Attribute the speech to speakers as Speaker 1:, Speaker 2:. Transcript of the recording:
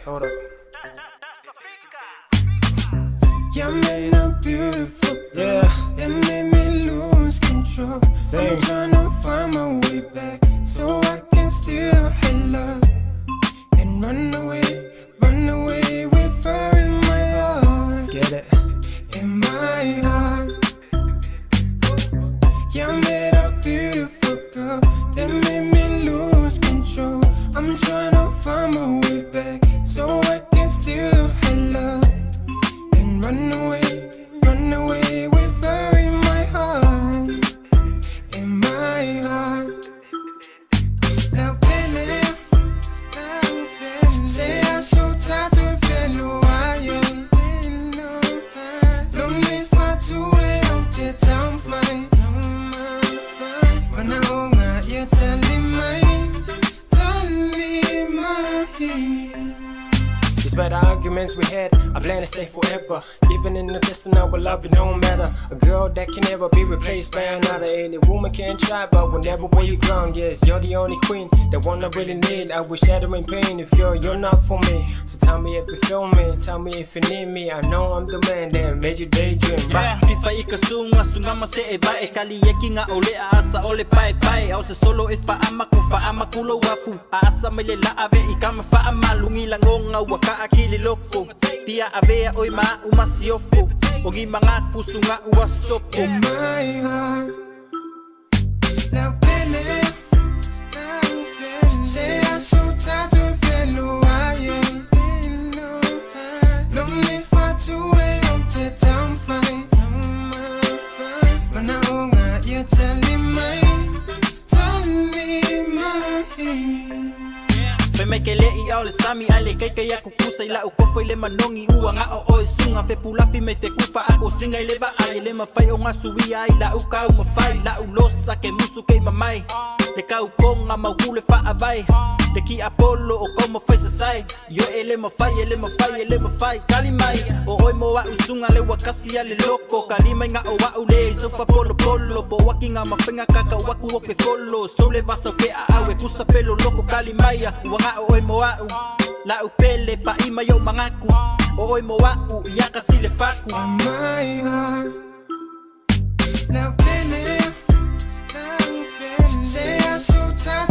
Speaker 1: Hold up.
Speaker 2: Yeah, man, I'm beautiful. Yeah, that made me lose control. I'm tryna find my way back so I can still have love and run away with her in my heart.
Speaker 1: Let's get it.
Speaker 2: In my heart. Yeah, I met a beautiful girl that made me lose control. I'm tryna find my way back so I can still have love and run away with her in my heart. In my heart. Now, Billy, say I'm so tired to feel why you lonely for 2 AM I'm fine. When I hold my ear, telling my
Speaker 1: Despite the arguments we had, I plan to stay forever. Even in the distance, I will love you no matter. A girl that can never be replaced by another. Any woman can try, but whenever wear you ground, yes, you're the only queen, the one I really need. I wish shattering pain if girl, you're not for me. So tell me if you feel me, tell me if you need me. I know I'm the man that made you daydream.
Speaker 3: Yeah, Fifa ikasunga sunga se e ba e kali yeki nga ole asa ole pai pai. Au se solo e fa ama kulo wafu. Asa mele la ave ikama fa ama lungi langonga waka akili loko. Tia avea oi ma umasiofo. Ogi mga kusunga uwasopo.
Speaker 2: In my heart. Now Billy, say I'm so tired to feel why you lonely for 2 AM I'm fine. When I hold my ear, telling me
Speaker 3: Fe me ke lei au le sami ale kai kai aku kusa ila u kofo ile manongi ua nga o sunga fe pulafi me fe kufa ako singa ile ba ai le mafai o nga suia ila u kau mafai la u losa ke musu ke mamai de kau konga maule fa avai de ki apollo o como foi sai yo ele mafai kali mai o oi mo wa usunga le wakasi ale loko kali mai nga o wa ule so fa polo po wakinga mafenga kaka waku o ke follow so le vasa ke a we kusa pelo loko kali mai wa oi mo au la upele pa ima yo mangaku oi mo au ya kasi le faku.
Speaker 2: In my heart. Now Billy, say I'm so tired